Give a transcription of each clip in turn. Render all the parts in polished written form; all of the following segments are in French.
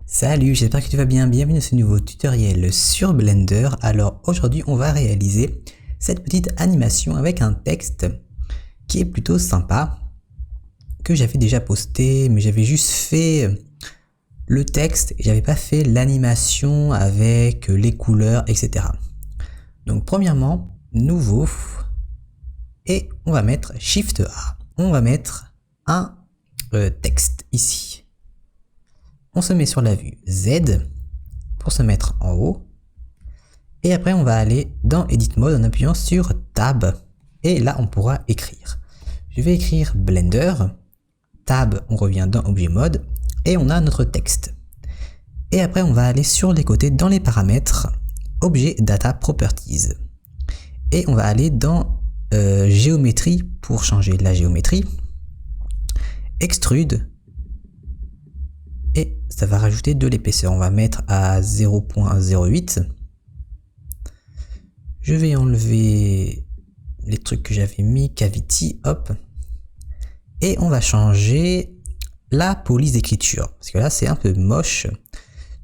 Salut, j'espère que tu vas bien, bienvenue dans ce nouveau tutoriel sur Blender. Alors aujourd'hui on va réaliser cette petite animation avec un texte qui est plutôt sympa, que j'avais déjà posté, mais j'avais juste fait le texte et j'avais pas fait l'animation avec les couleurs, etc. Donc premièrement, nouveau, et on va mettre Shift A, on va mettre un texte ici. On se met sur la vue Z pour se mettre en haut. Et après, on va aller dans Edit Mode en appuyant sur Tab. Et là, on pourra écrire. Je vais écrire Blender. Tab, on revient dans Objet Mode. Et on a notre texte. Et après, on va aller sur les côtés dans les paramètres. Objet Data Properties. Et on va aller dans Géométrie pour changer la géométrie. Extrude. Et ça va rajouter de l'épaisseur. On va mettre à 0.08. Je vais enlever les trucs que j'avais mis, Cavity, hop. Et on va changer la police d'écriture. Parce que là, c'est un peu moche.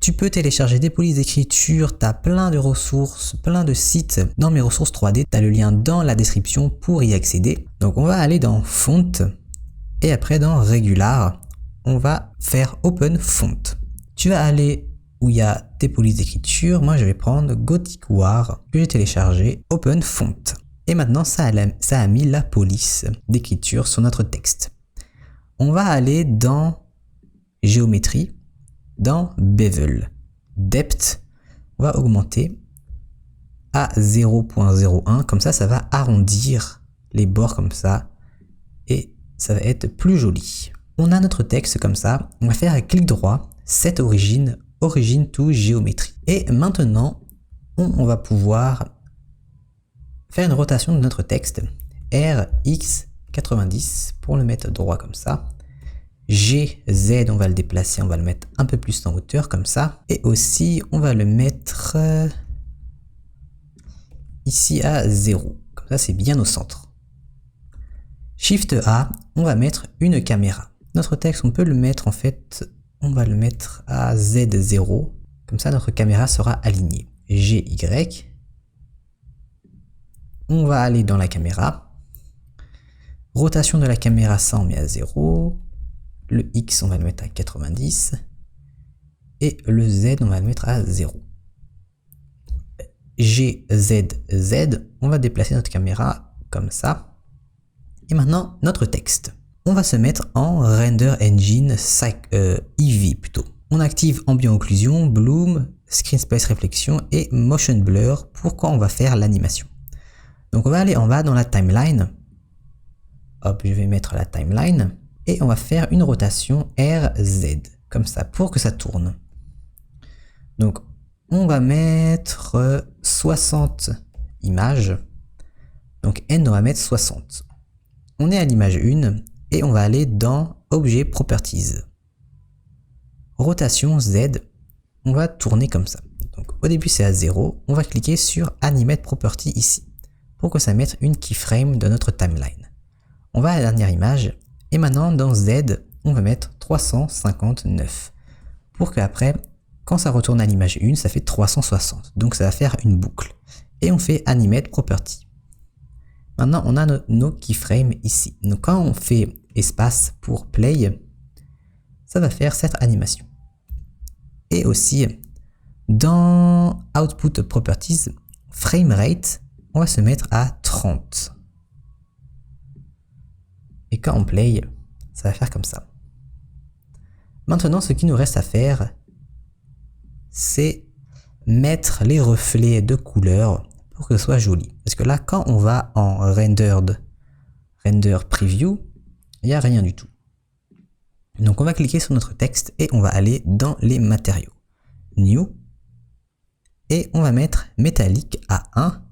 Tu peux télécharger des polices d'écriture. Tu as plein de ressources, plein de sites dans mes ressources 3D. Tu as le lien dans la description pour y accéder. Donc, on va aller dans Font. Et après, dans Regular, on va faire Open Font. Tu vas aller où il y a tes polices d'écriture. Moi, je vais prendre Gothic War que j'ai téléchargé, Open Font. Et maintenant, ça a mis la police d'écriture sur notre texte. On va aller dans Géométrie, dans Bevel. Depth, on va augmenter à 0.01. Comme ça va arrondir les bords comme ça. Et ça va être plus joli. On a notre texte comme ça, on va faire un clic droit, Set Origin, Origin to Géométrie. Et maintenant, on va pouvoir faire une rotation de notre texte, RX 90 pour le mettre droit comme ça. GZ, on va le déplacer, on va le mettre un peu plus en hauteur comme ça. Et aussi, on va le mettre ici à 0. Comme ça, c'est bien au centre. Shift A, on va mettre une caméra. Notre texte, on peut le mettre en fait, on va le mettre à Z0. Comme ça, notre caméra sera alignée. GY. On va aller dans la caméra. Rotation de la caméra, ça on met à 0. Le X, on va le mettre à 90. Et le Z, on va le mettre à 0. GZZ, on va déplacer notre caméra comme ça. Et maintenant, notre texte. On va se mettre en Render Engine Eevee plutôt. On active Ambient Occlusion, Bloom, Screen Space Reflection et Motion Blur pour quand on va faire l'animation. Donc on va aller en bas dans la timeline. Hop, je vais mettre la timeline. Et on va faire une rotation RZ, comme ça, pour que ça tourne. Donc on va mettre 60 images. Donc N, on va mettre 60. On est à l'image 1. Et on va aller dans Objet Properties. Rotation Z, on va tourner comme ça. Donc au début c'est à 0, on va cliquer sur Animate Property ici, pour que ça mette une keyframe de notre timeline. On va à la dernière image, et maintenant dans Z, on va mettre 359. Pour qu'après, quand ça retourne à l'image 1, ça fait 360. Donc ça va faire une boucle. Et on fait Animate Property. Maintenant, on a nos keyframes ici. Donc quand on fait espace pour play, ça va faire cette animation. Et aussi, dans Output Properties, Frame Rate, on va se mettre à 30. Et quand on play, ça va faire comme ça. Maintenant, ce qu'il nous reste à faire, c'est mettre les reflets de couleur pour que ce soit joli. Parce que là, quand on va en Render Preview, il n'y a rien du tout. Donc on va cliquer sur notre texte et on va aller dans les matériaux. New. Et on va mettre métallique à 1.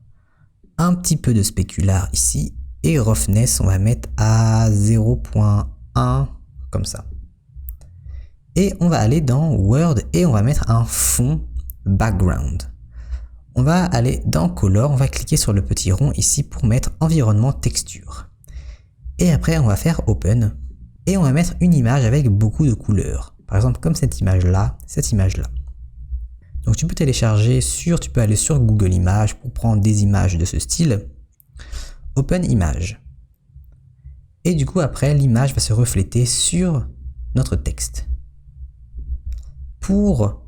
Un petit peu de spécular ici. Et roughness, on va mettre à 0.1 comme ça. Et on va aller dans Word et on va mettre un fond background. On va aller dans Color, on va cliquer sur le petit rond ici pour mettre environnement texture. Et après on va faire Open et on va mettre une image avec beaucoup de couleurs. Par exemple, comme cette image-là, cette image-là. Donc tu peux télécharger tu peux aller sur Google Images pour prendre des images de ce style. Open Image. Et du coup, après, l'image va se refléter sur notre texte. Pour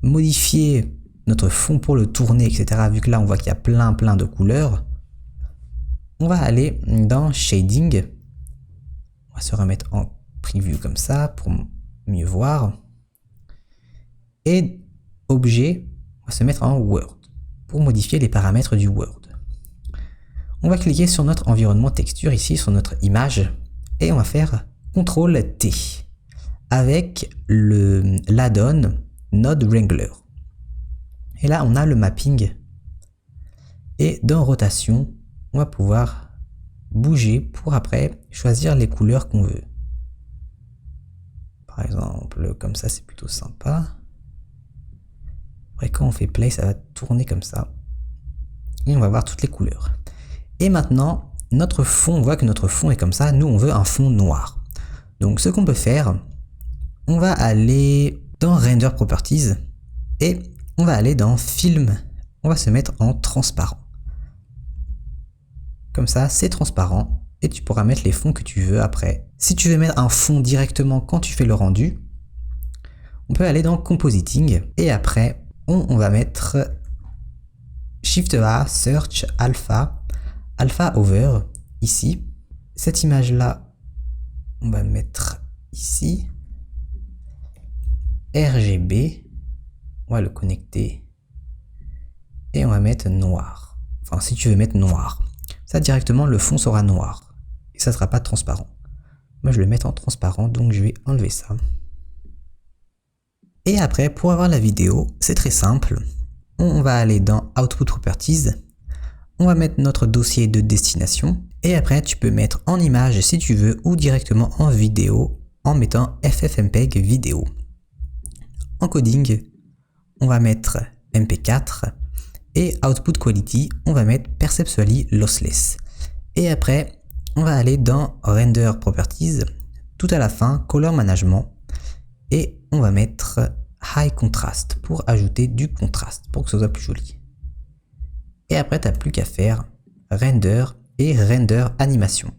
modifier notre fond, pour le tourner, etc., vu que là, on voit qu'il y a plein de couleurs, on va aller dans Shading. On va se remettre en preview comme ça pour mieux voir. Et Objet, on va se mettre en Word pour modifier les paramètres du Word. On va cliquer sur notre environnement texture ici, sur notre image, et on va faire CTRL-T avec l'add-on Node Wrangler. Et là, on a le mapping. Et dans rotation, on va pouvoir bouger pour après choisir les couleurs qu'on veut. Par exemple, comme ça, c'est plutôt sympa. Après, quand on fait play, ça va tourner comme ça. Et on va voir toutes les couleurs. Et maintenant, notre fond, on voit que notre fond est comme ça. Nous, on veut un fond noir. Donc, ce qu'on peut faire, on va aller dans Render Properties et on va aller dans Film. On va se mettre en transparent. Comme ça, c'est transparent et tu pourras mettre les fonds que tu veux après. Si tu veux mettre un fond directement quand tu fais le rendu, on peut aller dans Compositing et après, on va mettre Shift A, Search, Alpha Over, ici. Cette image-là, on va mettre ici. RGB, on va le connecter. Et on va mettre noir. Enfin, si tu veux mettre noir. Ça, directement, le fond sera noir. Et ça ne sera pas transparent. Moi, je vais le mettre en transparent, donc je vais enlever ça. Et après, pour avoir la vidéo, c'est très simple. On va aller dans Output Properties. On va mettre notre dossier de destination. Et après, tu peux mettre en image si tu veux ou directement en vidéo en mettant FFmpeg vidéo. En coding, on va mettre MP4 et Output Quality, on va mettre Perceptually Lossless. Et après, on va aller dans Render Properties, tout à la fin, Color Management et on va mettre High Contrast pour ajouter du contraste, pour que ce soit plus joli. Et après, tu n'as plus qu'à faire Render et Render Animation.